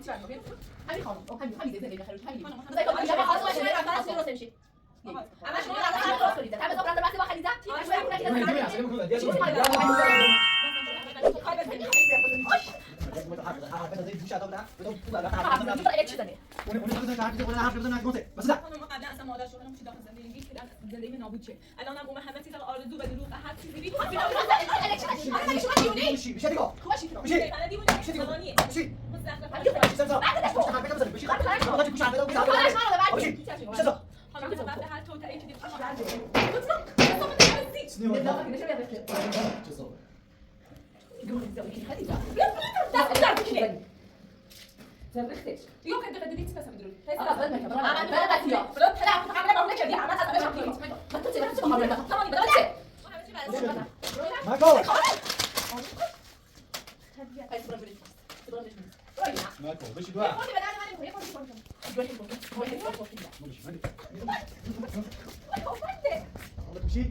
چرا همین خانم همین زنده بخیر همین اما شما رفتید کنید تا مثلا رفتید با خلیزه زندگی نابود شه الانم اون همه چیز آرزو و دروغ هر چیزی بی شما دیونه میشی دیگه خوبه میشی دیونه میشی زمانیه میشی هر تو تایی که دیگه زرختش يوم كنت غديتي بس بدرو انا بالك انا بلغت يا بلغت لا كنت عامله مهله كده عملت انا شكلي ما كنتش بس محاوله طبعا بلغت ماكو ماكو باش دوا ماشي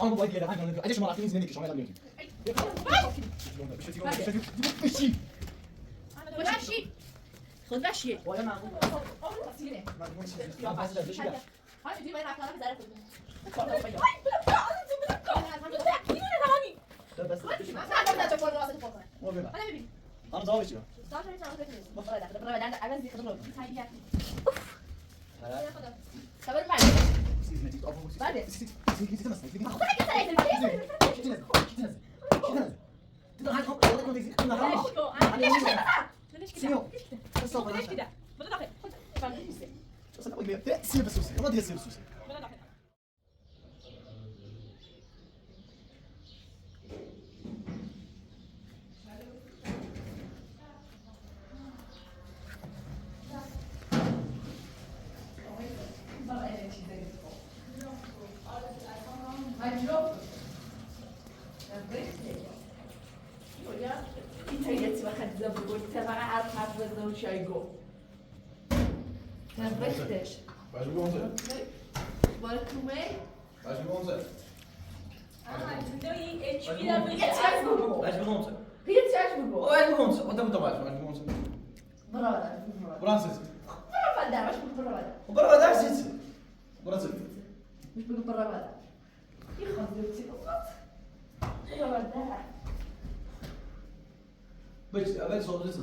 انا بقول لك انا عايش مع فيني زميلك شو عمل اليوم ماشي ماشي خذ ماشي ولا ما ما بس ده شيء هاي دي ما راح اعرف بس مو بيبقى انا بيبي انا ضاوي شو صار شيء صار كده بفرض ده انا عايز يخرج هاي خبر معي بعدين Richtig. Weißt du, wo wir sind? Weißt du, Weißt du, wo wir sind? هي تعجبك وين بونس؟ وانت متواجد وين بونس؟ برا براسس برا ده مش برا ده وبرا ده سيتس براسس مش بقول برا ده يخذ برا ده بس أبد صوب زيت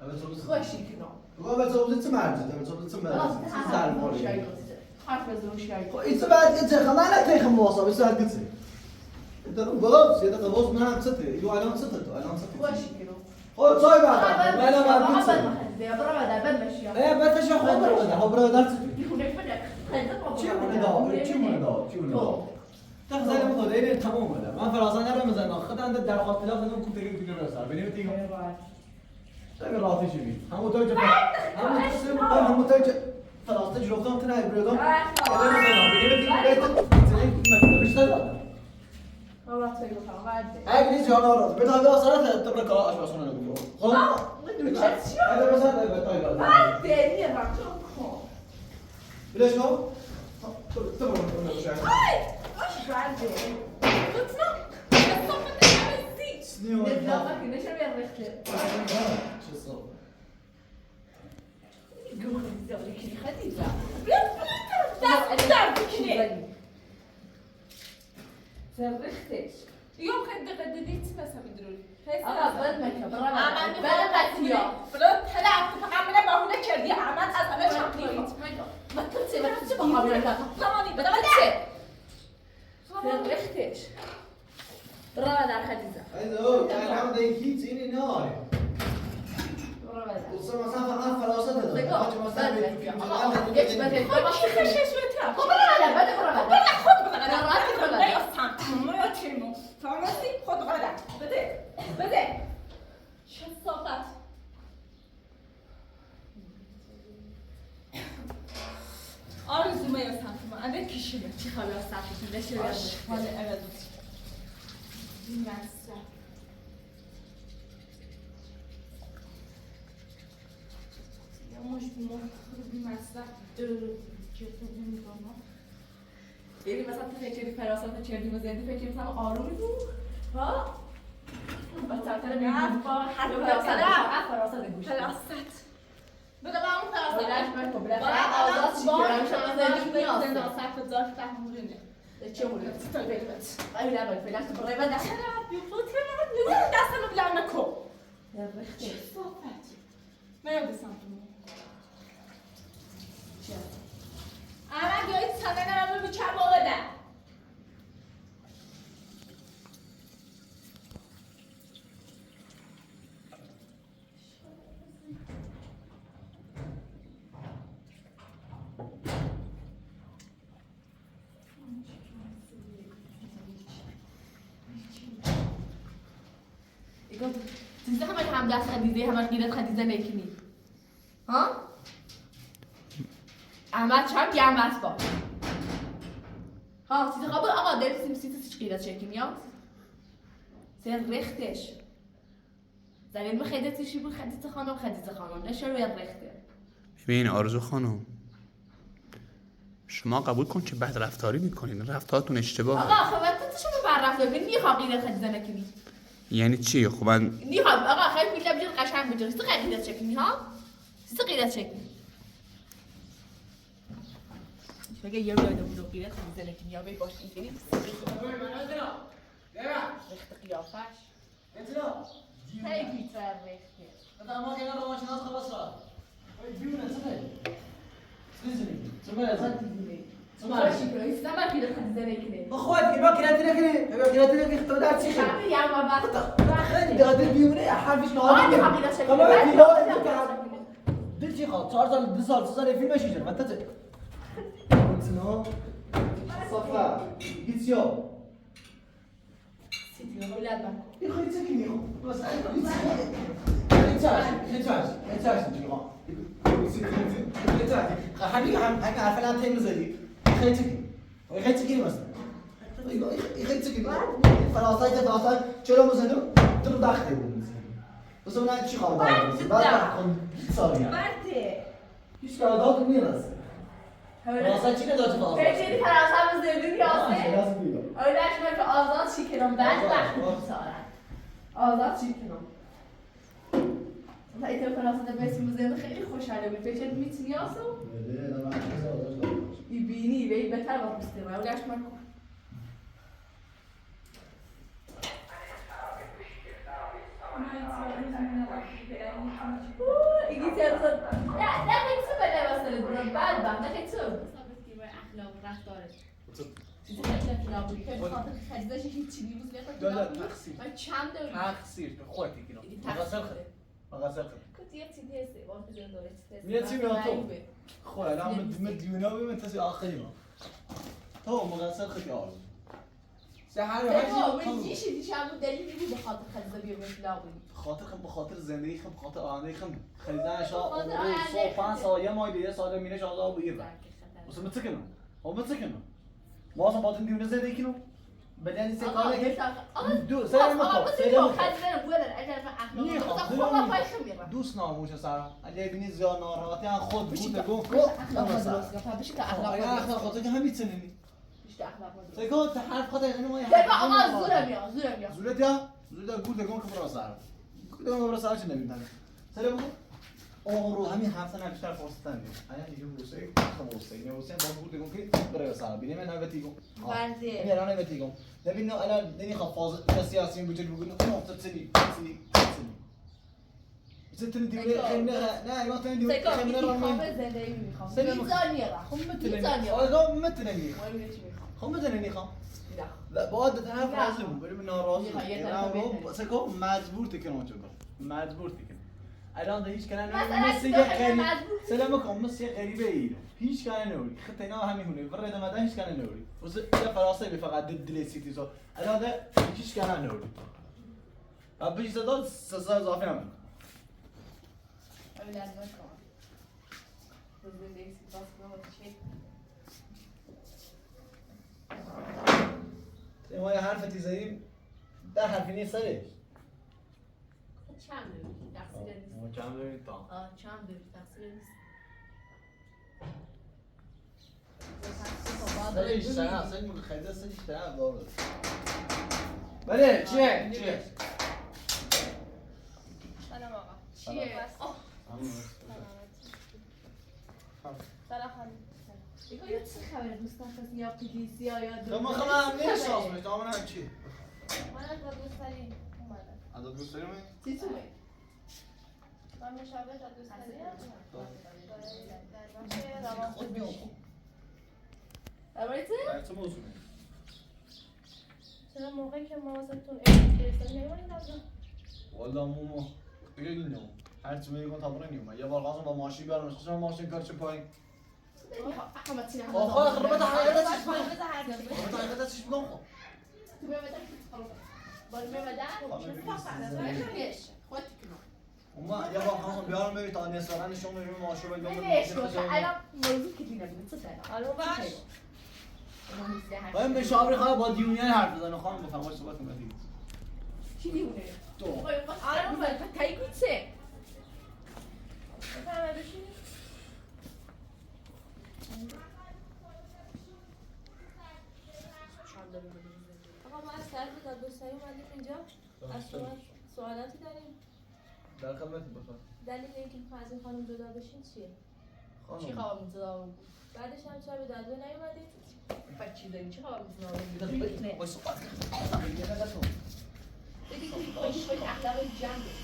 أبد صوب زيت خوشي كنا وأبد صوب زيت معجز أبد صوب زيت خلاص معجز زعل مولي حرف زون شاي إنت بعد أنت خمانة تيخم موصل بس هاد قصة أنت غلط سيدك غلط منها ستة يو أنا ستة أنا ستة خوشي كنا هو صايب هذا ما أنا ما قصة برا ده بمشي إيه بتشوف خبر ولا خبر ده ستة يكون يفنك شو من ده شو من ده شو من ده تخزن المدير تمام ولا ما فرازنا ولا مزنا خد عند الدار قلت له أنا كنت تجيب كل رأس بيني وتيجي شغل راتي شبي هم توجه هم تسلم هم توجه خلاص تجربتهم تناي بريدهم كلام زين بيني وتيجي بيت زين ما بيشتغل والله تسوي بعد هاي بيجي أنا راس بيت هذا صارت تبرك أشوف أصلا نقول خلاص هذا بس هذا بيتايل بعد تاني راكم ليش هو تبرك ولا شو بعدين سنيو نتلاقى كنا شو بيرختي شو صار قوم زوجك خديجة زرختش يوم كنت غديت بس بدرون بدمك برا بلغت يا بلغت هلا عامله ما هو كردي عمل از همه شقلی ما كنتش بحاول زمانی بدم زرختش برا در خديجة ايوه كان عم يكيد زيني ناي برا در وصار مسافه ما فلوسته ده دقيقة مسافه جيت بدل خش شوية برا در بدل برا در خود بغدا راتي برا لا در يستان ما يتشمو فهمتي خود بغدا بده شو صفات آرزو ما يستان ما عندك كشيلة چی خبر ساعتی نشه حال ابد ماسا یا مش ماسا که یعنی مثلا تو فکری فراسات چردیم و زندی فکری مثلا آرومی بود ها؟ با ترتر بیرون با هر فراسات گوش فراست بده با اون بلش من تو بلش باید آزاد چی کنم شما زندگی زندگی نیاز صرف داشت تحمونه چه مولیت تا بیت ای نه باید فعلا تو برای من دست دستم رو بلند نکن چه صافت من یاد سمتون اما گاهی تنه نرم رو چه موقع ده تنسى همش هم دست خديزة همش قيلت خديزة نيكني ها؟ احمد شب گرم بس با ها سیت قبل آقا درسیم سیتش قیلت شکیم یا؟ سیر رختش زنید خدیتشی بود خدیت خانم نشه روی رخته ببین آرزو خانم شما قبول کن که بد رفتاری میکنین رفتارتون اشتباهه آقا خب تو شما بر رفتار ببین میخوام قیلت خدیزه نکنی یعنی چی خب من میخوام آقا خیلی میگم بجن قشنگ بجن تو خیلی قیلت شکنی ها؟ تو قیلت شکنی بگه یه روی دو قیلت خدیزه نکنی یا بی باش اینجوری رخت قیافش خیلی تر رخته ما که نه روانشناس خلاص را بیونه چه ماشي كده استمر كده خد زنيكني اخواتي ما كرهت لك ما كرهت لك اختبارات شيء يا ما خد هذا بيونه حرفش هذه نهار حقيقة شكل دلتي خلاص 4 سال 2 سال 3 سال في ماشي ما انت شنو صفا قلت يوم سيدي اولاد معكم يا اخي تسكني يا اخو بس حاجة عارفة أنا تاني زي يخيتك مثلا يخيتك فلاسايت چرا مثلا تو داخل بود بس اون چی خواهد داشت بعد کن سالی مرده هیچ کار داد میرس فلاسايت چی نداشت فلاسايت فکری فرانسه زندگی یاسه اولش من که آزاد شکنم بعد وقت میسارم آزاد شکنم تا ایت فرانسه دبیت موزه خیلی خوشحاله بود فکر میتونی آسو يبيني بي بتابع مستمع ولاش معكم يجي ترى لا كتب ولا مثلا بعد ما كتب ثابت كيما اخلاق رفتارش لا تقصير ما چند داری؟ تقصير خودتی کنم مغازه كنت يتي تيسي وقت زندوري تيسي میاد چی میاد تو خو الان مدیونا ببین تا آخری ما تو مغازه خیلی آروم سحر من جيشي دي شعبو دليل يجي بخاطر خزة بيوم فلاوي خاطر زندگی خم خاطر آینده خم خریدنش صبح 5 سال یه ماه دیگه سال میره شالا و ایران واسه متسکنم او متسکنم ما اصلا باطن دیونه زندگی کنم بدن سکاله که دو سر ما دوست ناموش سر اگه ببینی زیاد ناراحتی ان خود بود گو اخلاق خاطر که همین چنینی سکوت حرف خاطر اینو ما زورت یا گول دگون که برا سر گول برا سر چه نمیدن سر بگو رو همین هفته نه بیشتر فرصت ندید اگه دیگه روسه خموسه اینه روسه با گول دگون که برا سر ببینیم من نوبتی گم میرا نوبتی گم ببین الان نمیخوام فاز سیاسی بوجود بگن اون تسلی زتن دیگه نه ما تن دیگه خیلی میخوام زندگی میخوام میزانیه خب میزانیه آقا متننی خب متننی خب لا بعد تعرف لازم بریم ناراضی رو سکو مجبور تکنم چون مجبور تکنم الان هیچ کنه مثل یه غریب سلام علیکم مثل یه غریبه ای هیچ کنه نوری خط اینا همینونه ورد مدن هیچ کنه نوری وز یه فراسه فقط دل سیتی زو الان هیچ کنه نوری ابی صدا سزا اضافه نمیکنه اولاد نکن زندگی سپاس کنم چی ما یه حرف زدیم در حرفی نیست سرش چند داری؟ تقصیر نیست ما چند داریم تا چند داری؟ تقصیر نیست خیلی سنجش بله چیه؟ سلام آقا. چیه؟ سلام خانم. یا چه خبره دوست نفس یا پلیسی یا تو مخمم نمیشناسمش تو همون هم چی؟ من از دادگستری اومدم. از دادگستری اومدی؟ چی تومه؟ من مشاور دادگستری در بخش خود بیام خب درباره چه؟ در چه موضوعی؟ چرا موقعی که ما واسهتون فرستادیم نیومدین از والا مو دیگه اینو هر چی میگم تا برای نیومد یه بار قاسم با ماشین بیارم خصوصا ماشین کارچه پایین احمد چی آخه خربت حقیقتش بگم بذار حرف بزنم. خربت حقیقتش بگم خب تو بیا بده بار بیا بده خودت کنم اوما یه بار قاسم بیارم ببین تا نصفا نشون بدیم ماشین بگم نمیش کن الان موضوع که دیگه نبود چه دارم الو باش. باید مشاوری خواهد با دیونیان حرف بزنه خانم بفهم باش صحبت کنم دیگه چی دیونه؟ تو الان باید تایی کوچه بفرمایید بشینید. آقا ما از طرف دادگستری اومدیم اینجا. از شما سوالاتی داریم. در خدمتی بفهم دلیل اینکه میخواین از این خانم جدا بشین چیه؟ چی خواب میتونم بود؟ بعدش هم چرا به دادگاه نیومدید؟ بچی داری چی خواب میتونم بود؟ باش صحبت کنم یه دقیقه تو بگی که باید اخلاق جمعه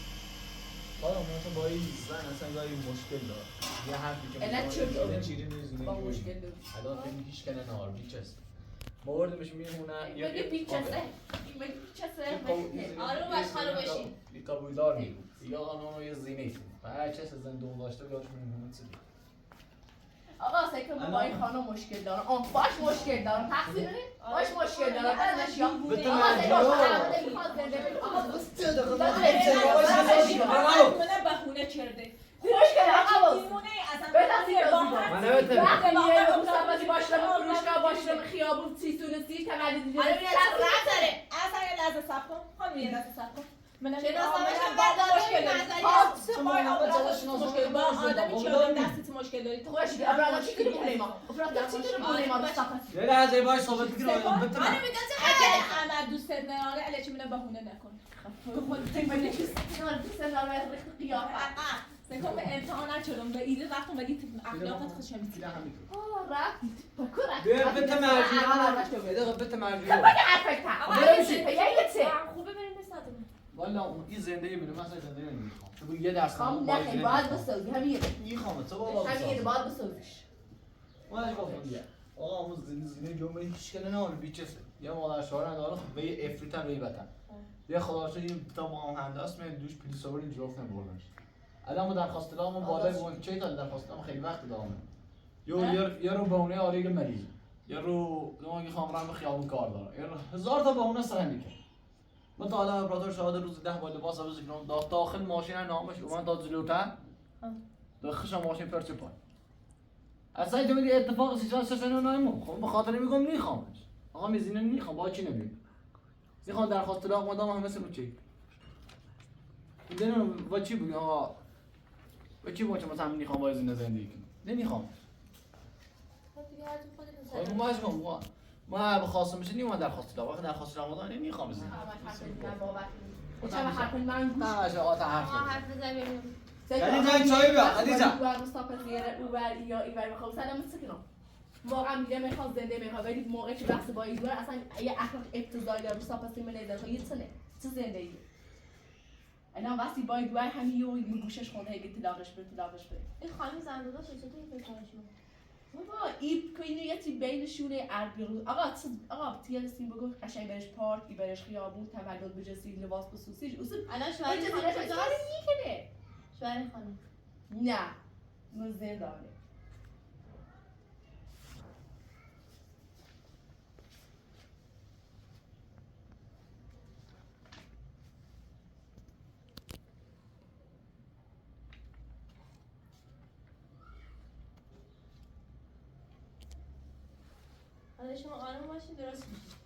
حالا مثلا با این زن اصلا گاهی مشکل داره یه حرفی که علت چه داره؟ چیزی نیست با مشکل داری الان فکر هیچ کنه نهار بیچست موردش میمونه بگی بیچسه بگی بیچسه آروم باش خانم بشین. یه قبولدار نیست یا قانون یه زینه و چه زندون داشته بیاش میمونه چی آقا سکر با این خانم مشکل دارم باش مشکل دارم تقصیر نیست باش مشکل دارم بعدش یا آقا سکر با همه نمیخواد زنده بگی آقا دوست من بهونه کرده. مشکل آقا دیوونه اصلا. بذار با من هر نمیتونم چیزی وقتی با یه هر روز سبزی باشم فروشگاه باشم خیابون سیسونسی تولد دیگه الان یه لحظه رفت داره. اصلا یه لحظه صبر کن. خانم یه لحظه صبر کن. منم شناسنامه‌شم با بردار مشکل داری. مشکل با آدمی که آدم دستت مشکل داری. تو خوش ابرادا چی کنی پول ما ابرادا چی کنی پول ما یه لحظه باش صحبت بگیر اگه احمد دوستت نداره الکی منو بهونه نکن. خود سکم به امتحان نچرم به ایده وقتم بگی اخلاقت خوش میسی. خوبه بریم به صدمه. والا این زنده میره مثلا زنده نمیخوام تو یه درس خام نخیر باید بسازی همین میخوام تو بابا همین باید بسازیش ما چی گفتم دیگه آقا همون زینه جمعه هیچ کنه نه اون بیچسه یا مادر شوهر نداره خب به افریتن به وطن یه خدا شد این تا ما هم هنداس من دوش پلیس آورد اینجا گفتم بردنش الان ما درخواست دادم بالای بون چه تا درخواست دادم خیلی وقت دادم یا رو بهونه آریگ مریض یا رو لونگ خامران به خیابون کار داره یا 1000 تا بهونه سر میکنه من تا حالا اپراتور شاهد روز 10 با لباس عوض کنم داخل ماشین نامش اومد تا جلوتر داخلش ماشین پرچه پای اصلا تو میگی اتفاق 369 خب به خاطر میگم میخوامش آقا میزینه میخوام با چی نمیگم میخوام درخواست طلاق مدام همه سر چی میدونم با چی بگم آقا با چی بگم مثلا میخوام با زنده زندگی کنم نمیخوام خب دیگه هر تو خودت خب ما اشکام ما بخواستم بشه نیومد درخواست طلاق وقتی درخواست طلاق دادم نمیخوام بزنم چه حرف من گوش نه آتا حرف حرف بزنیم. خدیجه چای بیار خدیجه اوبر مصطفی اوبر یا ایور میخوام سلام سکنم واقعا میگه میخواد زنده میخواد ولی موقعی که بحث با ایدور اصلا یه اخلاق ابتذالی داره مصطفی من نمیدونه یه چه زندگی الان وقتی با ایدور همین یه گوشش خونه هیچ طلاقش بده این خانم زندگی چطوری این فکرشون؟ بابا این اینو یه چیز بینشونه اربیرو آقا تیلسین بگو قشنگ برش پارک برش خیابون تولد بجسی لباس خصوصیش اصلا الان شوهر چه خانم چیزی کجاست؟ میکنه شوهر خانم. نه زندانه حالا شما آروم باشین درست میشه.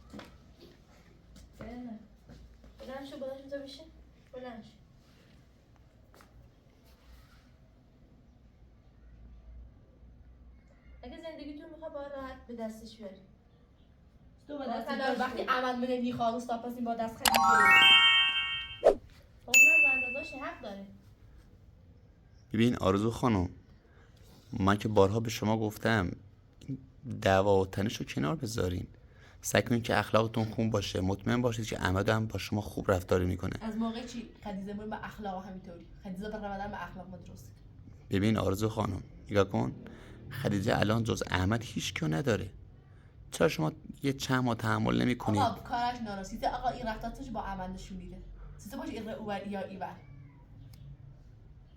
بلند شو بلند بشین. بلند شو. اگه زندگیتون میخواد باید راحت به دستش بیاری تو با مثلا دست وقتی عمل من نمیخواد استاد پس این با دست خیلی خب نه زندازاش حق داره. ببین آرزو خانم، من که بارها به شما گفتم این دعوا و تنش رو کنار بذارین، سعی کنین که اخلاقتون خوب باشه، مطمئن باشید که احمد هم با شما خوب رفتاری میکنه. از موقع چی خدیجه من به اخلاق همینطوری خدیجه به رمضان به اخلاق مدرسه. ببین آرزو خانم نگاه کن، خدیجه الان جز احمد هیچ کیو نداره، چرا شما یه چند ماه تحمل نمی کنید؟ آقا کارش ناراسیته، آقا این رفتارش با عمل نشون میده. سیسه باشه این اوور یا ایور.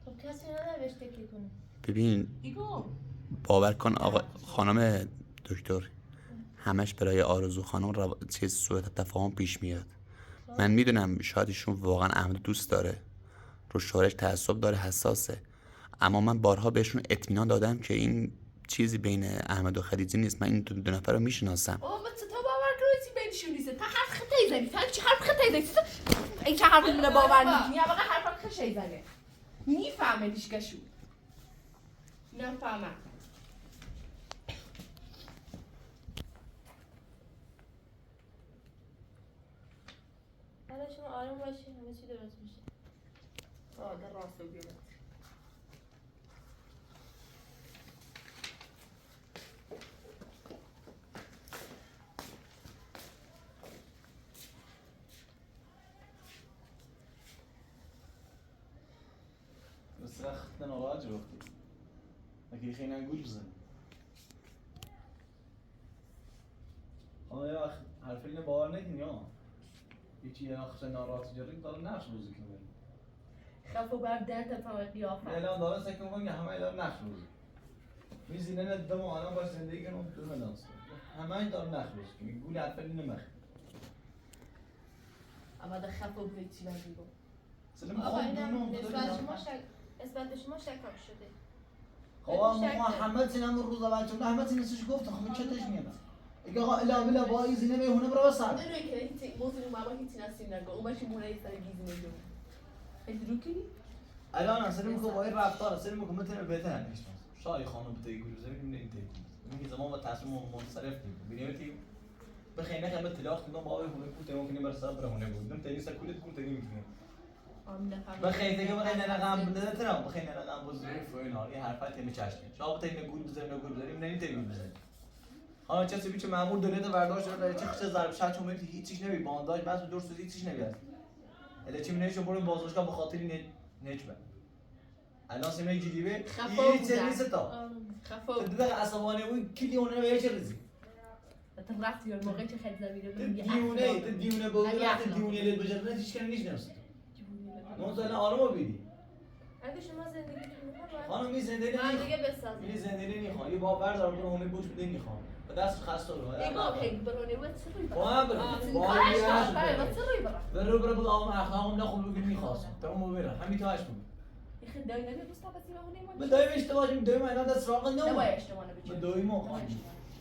خب کسی نداره بهش تکیه کنه. ببین ایگو باور کن آقا خانم دکتر، همش برای آرزو خانم چیز سوء تفاهم پیش میاد. من میدونم شاید ایشون واقعا احمد دوست داره، رو شوهرش تعصب داره، حساسه، اما من بارها بهشون اطمینان دادم که این چیزی بین احمد و خدیجه نیست. من این دو نفر رو میشناسم. بابا من تو باور کنی چی بینشون نیست. تا حرف خطایی زنی. تا چه حرف خطایی زنی. این چه حرف اینو باور نمی‌کنی. یا واقعا حرف خطایی زنه. میفهمه دیشکشو. نفهمم. حالا شما آروم باشین، همه چی درست میشه. در راست بیاد. بس اختنا نراجع وقتي لكن خلينا نقول بزن يا اخ عارفين باور نکنی یا یکی یه نقش ناراحت جریم داره نقش بازی کنه خفو بر درد تفاهم قیافه. الان داره سکه میگه همه داره نقش بازی میزینه نه دم الان باش زندگی کنم تو مدرسه همه داره نقش بازی کنه گول عارفين نمخ اما ده خفو به چی نگیگو. سلام آقا خود اینم دونم نسبت به شما شکم شده. خب محمد سینم روز اول چون احمد سینسش گفت خب چتش میاد اگه آقا الا بلا بایی زینه به هونه برو سر نه که هیچ موضوع ما با هیچ ناسی نگو. اون باشه مونه سر گیز میگو. خیلی رو کنی؟ الان اصلا میگم با این رفتار اصلا میگم میتونه بهتر نمیشه شای خانم بتایی گل زمین میگه این میگه زمان با تصمیم منصرف ببینید بخیر نخم اطلاعات کنم با هونه کوته ممکنه برسه بره هونه بود نم تنیس کولت کوته نمیتونه بخیر دیگه بخیر نه رقم بده ترام بخیر نه رقم بزرگی فوینا این حرفات میچاشنه شما بتایی گول بزنید گول بزنید نمیتونید بزنید حالا چه سبیچ مامور دنیا برداشت شده چه خش ضرب شات چون هیچیش نمی بانداش بس درست هیچیش نمیاد اله چی منیشو بریم بازداشتگاه به خاطر نچبه الان سیمه جدیبه یه چیزی نیست تا خفو تدبیر عصبانی بود کلی اونه به چه ریزی تو رفتی یا موقعی که خیلی زمینه دیونه بود وقتی دیونه لید بجرد هیچ کنی نیش نمیست منطقه آروم بیدی اگه شما زندگیتون می‌خواید خانم می زندگی من دیگه بسازم. می زندگی نمیخوام یه باور دارم که اون بوش بده میخوام به دست خسته رو ایگو هی برونه و چه روی با برو کارش داره و چه روی برا برو بود آقا اخلاقم نخوب بگیر میخواستم تمام ببرم همین تاش بود خیلی دایی نمی دوست پسی بهونه ما به دایم اشتباه کنیم دایم اینا دست راق نباید نمون اشتباه به نبیچه دایم آقا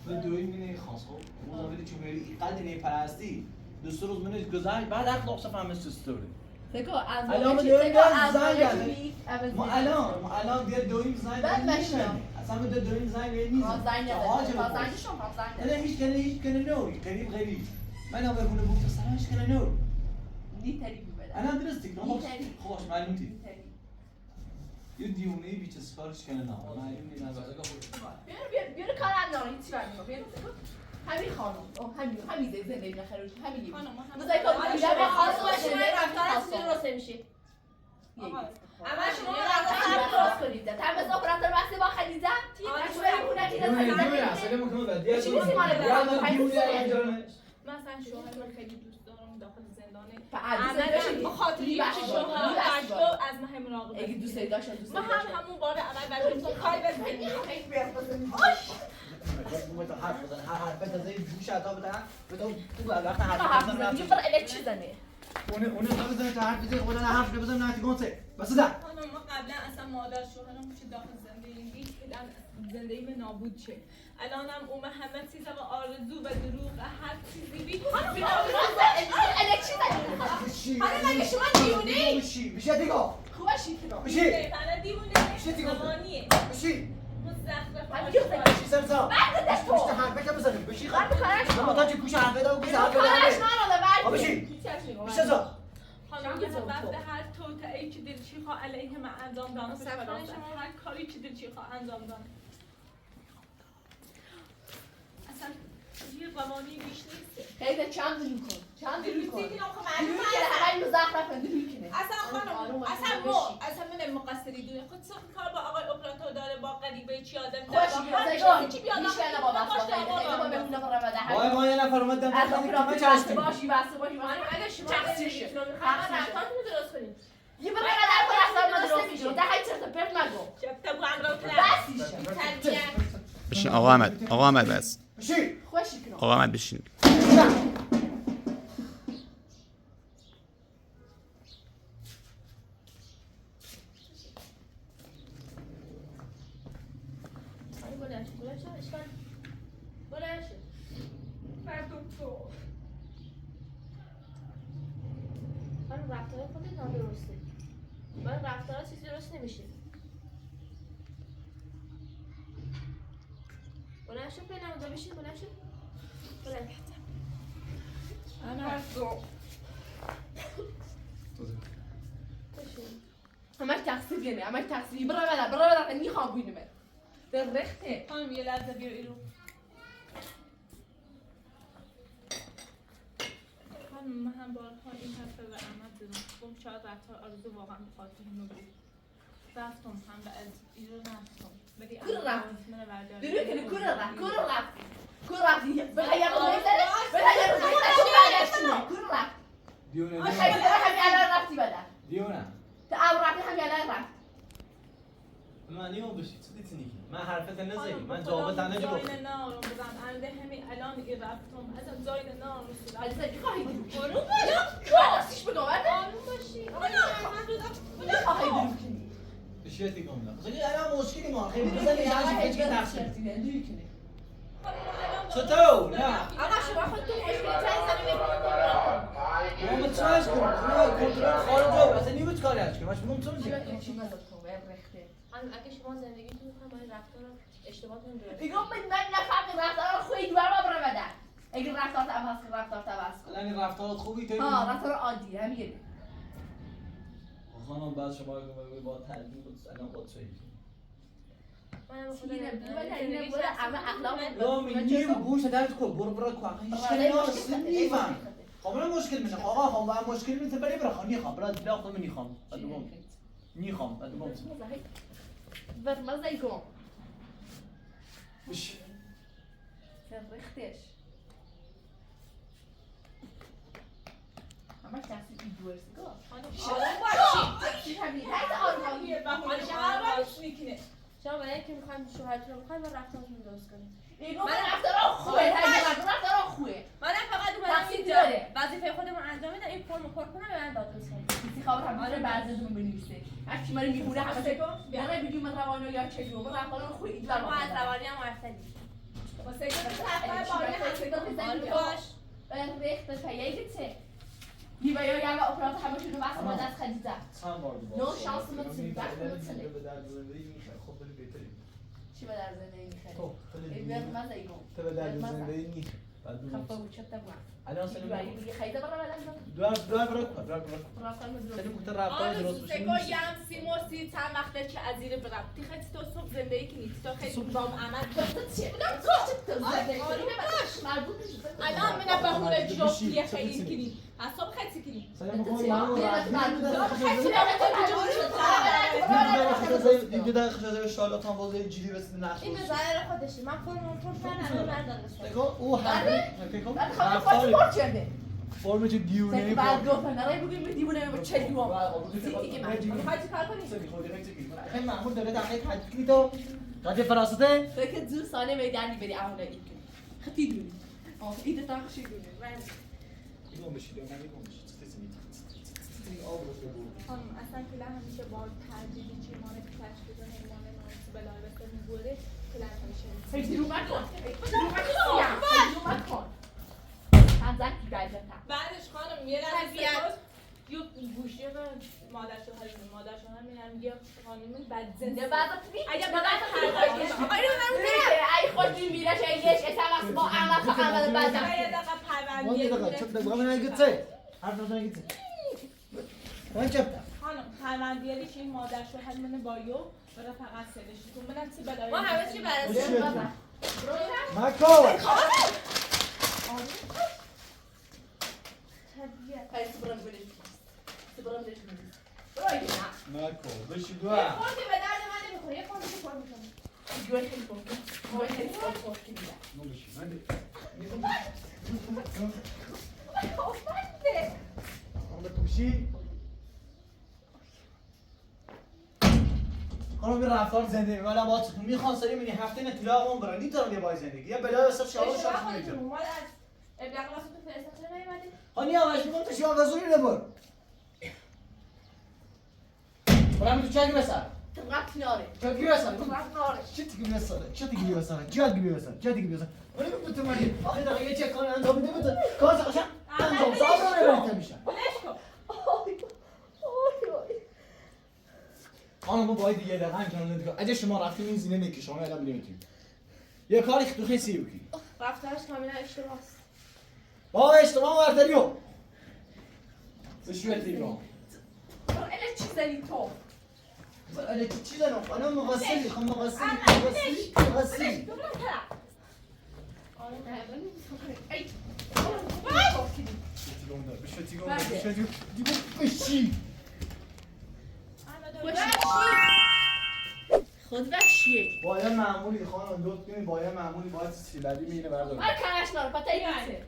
به دایم می خاص خب روز اول چون میری قد نیپرستی دو روز منش گذشت بعد اخلاق فهمت استوری سکو از الان موقعی داریم که زنگ از زدن. ما الان دیگه دویم زنگ بعد نیست مشنا. اصلا به دویم زنگ نیست زنگ نداره شما زنگ نه هیچ کنه نوری غریب من هم بگونه بود اصلا هیچ کنه نور نی تری بده الان درستی که ما نیتری. خوش معلوم تی یه دیونه بیچ سفارش کنه نه معلوم نیست بیار کار نداره هیچی برنامه بیار همین خانم همین زندگی نخروش همین خانم بذاری کار میگم به خاص باشی من رفتارتون درست نمیشه. اما شما رفتار درست کنید تم حساب رفتار بحث با خدیجه مثلا شوهر خیلی دوست دارم داخل زندانه عمل به خاطر اینکه شوهر داشت از من مراقبت اگه دوست داشت ما هم همون بار اول برای تو کاری بزنیم حرفت از این گوش عطا بدن تو وقت حرف میزنی برای الکتریک زنه اون بزنه تا حرف بزنه خودن حرف بزنه نه تیگونسه بس ده ما قبلا اصلا مادر شوهرم پیش داخل زندگی زندگی نابود شه الانم او محمد چیزا و آرزو و دروغ هر چیزی بی الکتریک زنه حالا مگه شما دیونه میشه دیگه خوبه شیکی رو میشه دیونه میشه دیگه زمانیه میشه بشی سمسا پشت حرفه که بزنیم بشی اما تا چه گوش حرفه دارم گوش حرفه دارم بشی سمسا خانم یه وقت هر توطئه‌ای که دلچی خواه علیه من انجام دانم هر کاری که دلچی خواه انجام دانم اصلا یه قوانی بیش نیست خیلی چند دلو کن چند دلو کن دیدین آخه دلو کنه همه مزخرف دلو کنه اصلا خانم اصلا من مقصری دونه خود سخت کار با آقای اپراتور داره با قریبه چی آدم خوشی چی بیاد میشکنه با بس با بمونه برای بده وای ما یه نفر اومد دم همه چشم باشی بسته باشی اگه شما تقصیرشه. رفتارتون رو درست کنید یه بقیه در کار اصلا ما درست میشه ده های چرت پرت نگو شب تبو هم رو بسیشه بشین آقا احمد بس بشی خوشی کنم آقا احمد بشین رفتار خودت نادرسته باید رفتارها چیزی درست نمیشه بلند شو پنم اونجا بشین بلند شو بلند همش تقصیر همش تقصیر برا بدن میخوام بینمه در رخته خانم یه لحظه بیا ایرو خانم من هم بارها این حرفه به احمد زدم گم شاید رفتار آرزو واقعا بخاطر اینو بود رفتم هم به ایرو رفتم ولی کور رفت منو بردار درو کنه کور رفت بخیر یه روز میذاره بخیر یه روز میذاره کور رفت دیونه آخه همین الان رفتی بدن دیونه تا او رفتی همین الان رفت من نیام بشی چی دیتی من حرفت نزدی من جواب تنه جو زاین نارم بزن الان همین الان این رفتم اصلا زاین نارم رسیدم ولی سر خواهی درو برو باش خواهیش بگم بعد آروم باشی خواهی درو کنی بشی تی کنم خیلی الان مشکلی ما خیلی بزنی هر چی تقصیر چطور نه آقا شما خودتون مشکلی چند سنه ما متوجه کنم کنترل خارج اصلا نیمت کاری هست که ماش ممکن نیست چی مزاج کنم رخته اگه شما زندگیتون رو باید رفتار اشتباهتون درست دیگه من نفهم رفتار خوبی دور ما برای بدن اگه رفتار عوض کن رفتار عوض کن الان رفتارات خوبی تو ها رفتار عادی همین خانم بعد شما با تعلیم بود الان قدسی منم اینه ولی اینه بود اما اخلاق لا منیم گوش درد کو برو کو هیچ نیفهم خب من مشکل منه آقا خب مشکل منه برای برای خانی خب برای داخل من نیخوام نیخوام بعدم برمزه کن مش فرختش همش تحصیل ایدورسگاه آروم باشی همین هر آرومی شما برای اینکه میخوایم شوهرتون رو بخوایم و رفتارتون رو درست کنیم من رفتارم خوبه رفتارم خوبه منم فقط اومدم اینجا وظیفه خودمون انجام میدم این فرمو پر کنم به من داد بزنید کسی خبر هم میره بعضیتون بنویسه هر کی منو میخونه همه بیان ویدیو من روانو یا چه من رفتارم خوبه این ما از روانی هم مرتدی واسه اینکه باش ریخت پیگیته دیگه یا اپرات همشون رو واسه ما دست خریده چند بار نو شانس من وقت متسنه به درد زندگی میخوره خب خیلی بهتری چی به درد زندگی میخوره تو خیلی مزه ایگو تو به درد زندگی میخوره خفه بود چه تبع الان سلام دیگه خیلی برای دور خیلی کوتاه رفتار درست بشه سگویم سیموسی چند وقته که از زیر برم تی خیلی تو صبح زندگی کنی تو خیلی بام عمل الان من بهونه جوفی خیلی کنی از صبح خیلی کنی دیگه در خشایار شالاتان واسه جیلی رسید نخوش این به ظاهر خودشه من فرمون پر کردم مردان او فرم چه دیونه بعد گفتن آره بگیم به دیوونه به چه دیوام خیلی محمود داره دقیقه تدکیلی تو قدر فراسته فکر زور سانه میدانی بری اونه این کنی خطی دونی ایده تا خوشی دونی ایمان بشید یا من ایمان بشید خانم اصلا کلا همیشه با ترجیحی چی مانه که کشف بزنه ایمان نامسی بلای بسته میگوره کلا همیشه فکر رو مکن هم زن کی گایده تا بعدش خانم یه لحظه یه گوشی مادر شوهر میرم یه خانومی بعد زنده بعد اگه بعد ای خود میره شیش اسمس با عمل بعد یه دقیقه پروندیه çok da bana gitse. Harflerden gitse. Ben çapta. خانم پروندیه این مادر شوهر منه بایو برای فقط سرش تو منم چی بداریم ما همه چی برای Makov. Makov. Beşi dua. خودی به درد من نمیخوره یه خودی که پر میکنه Ne beşi? Hadi. Orada bir şey. خانم رفتار زندگی ولی با تو میخوان سری منی هفته نه طلاقمون برن نیتون یه بای زندگی یا بلا وسط شاور شاش میگه مادر ابلاغ واسه تو فرستاد چرا نیومدی خانی آواش میگم تو شما غزوری نبر برام تو چای بسار چای بسار چی تیگی بسار ولی میگم تو مالی آخه دقیقه یه چک کن انجام بده بده کار قشنگ انجام صبر نمیکنه میشه خانم ما باید یه دقیقه انجام ندیم اگه شما رفتیم این زینه نکی شما الان نمیتونید یه کاری تو خیلی بکنی رفتارش کاملا اشتباه است با اجتماع ورداریو بشویت دیگه اله چی زنی تو انا چی دارم انا مغسلی خب مغسلی خود وحشیه باید معمولی خانم لطف کنید باید معمولی باید سیلبی میره بردار من کنش نارو پتا ایمانه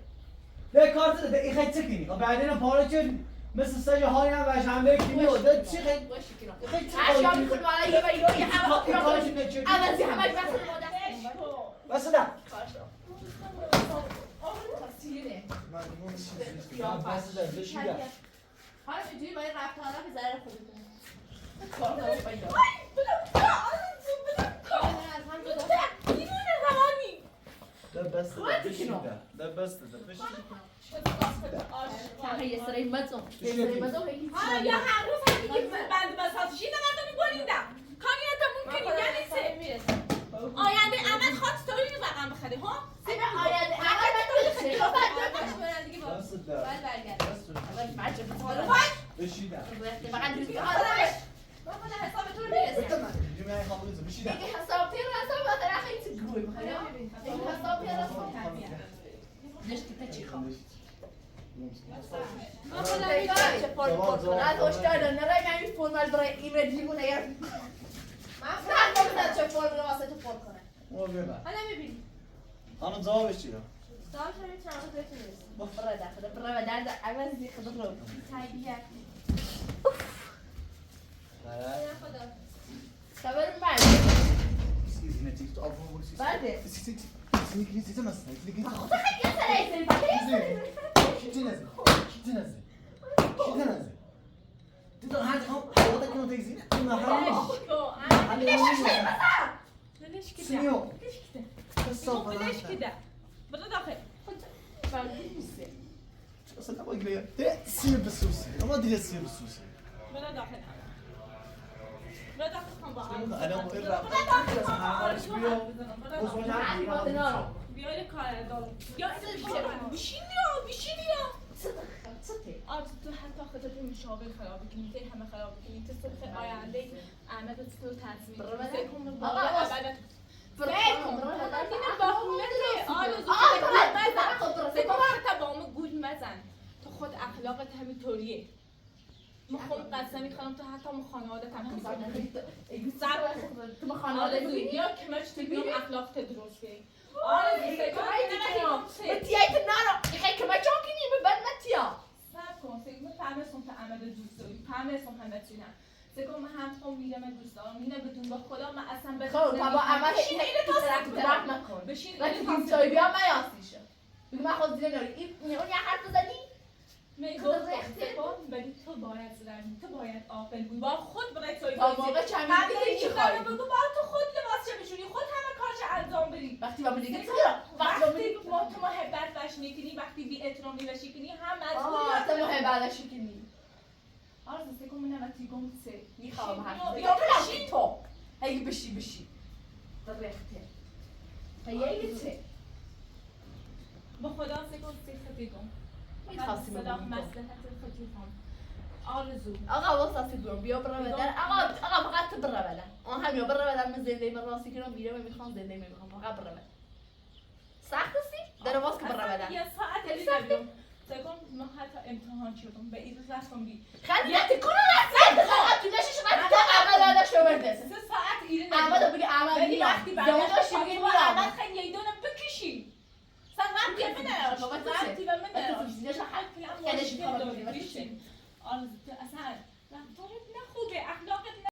ده کارت ده این خیلی چکنی خب بعدین پاره که مثل سجا هایی هم وش همه کیمیو ده چی خیلی خیلی چی اشیا میخون والا یه ویدیو یه همه این کارش نچه عوضی همه بس مادر بس ده تصیره بس ده بشیده حالا اینجوری باید رفتارا به ضرر خودتون کار دارم پیدا ده بس ده بشیده ده بس ده بشیده یه سری مزم یه سری مزم هیچ یا هر روز هم میگی بند بساتشی نقدر میگولیدم کاری انت ممکنی یعنی آینده عمل خواهد ستوری رو رقم بخده ها؟ آینده عمل بخده خب بعد دیگه بس ده باید برگرد اول بچه بشیده فقط دوستی آدمش من خودم حساب تو رو میرسم جمعه خانم بشیده دیگه حساب تیر حساب آخر خیلی گوی میخواد حساب تیر حساب نشتی تا چی خواه من خودم میدارم چه پر کنه از هشدار نرای من این فرمال برای ایمیل میمونه یا من نه نمیدن چه فرمال واسه تو پر کنه ما ببر حالا میبینی خانم جوابش چیه؟ دام شدیم چند روز بهتون میرسیم برای درد عوض دی خود رو تاییدیت خدا خبر من سیزی نتیجه تو آفون بود سیزی بعده سیزی سیزی مثلا سیزی خدا خیلی سر ایسری چی نزدی چی نزدی چی نزدی تو هر هم حالات کنو تیزی نه بلش کده سینیو بلش کده حساب بلش کده برو داخل اصلا نباید بگم ده سیر بسوسی اما دیگه سیر بسوسی برو داخل برو داخل کن با الان این رفت از همارش بیا بیایید کار دارم یا بشین یا تو حتی خودت مشاور خراب کنی تی همه خراب کنی تو صبح آینده احمد تو تصمیم فکر کن با اولت فکر کن با همه گوش مزن تو خود اخلاقت همین طوریه مخون قسمی خانم تو حتی خانوادت هم تو خانواده بگی یا کمش تو بیام اخلاقت درست کنی تیایت نارو خیلی که بچه ها کنی به بد متیا صبر کن فکر می‌کنم سمت عمل دوست داری سمت همتونم فکر کنم هم خون میرم دوست دارم اینه بدون با خدا من اصلا به خب با عمل بشین اینو درک نکن بشین وقتی تو چای بیا من یاسیشه بگو من خود دیگه ناری این یه حرف بزنی ولی تو باید زدن تو باید آفل بود با خود برای توی تا موقع چمی دیگه چی خواهی بگو با تو خود لباس چه بشونی خود همه کارش انجام بدی وقتی با من دیگه وقتی با تو محبت بش میکنی وقتی بی احترامی بشی کنی هم تو محبت بشی کنی آرزو سکو منوتی گمسه میخوام حرف بیا بزنم تو هی بشی درخته هی چه با خدا سکو سیختی گم میخواستیم صلاح بگم مصلحت خطیفان آرزو آقا واسه بیام بیا برا بدن آقا فقط تو برا بدن آن هم یا برا بدن من زنده من راستی که میره و میخوام زنده میخوام فقط برا بدن سخت سی داره واسه برا بدن یه ساعت دیگه سکون ما حتی امتحان شدم به این روز رفتم بی خیلی کنه رسید تو داشتش قد اول داشت ورده 3 ساعت ایران احمد بگی احمد ولی میام وقتی زمان برگشت داشتی خانم بگی و احمد میام خیلی یه دونه بکشی سن وقتی من نراش بابا تو وقتی چه؟ من نراش تو چه؟ حتی هم کلش مشکل می‌خواد داری بگیره. بیشتر آرزو تو اصلا رفتارت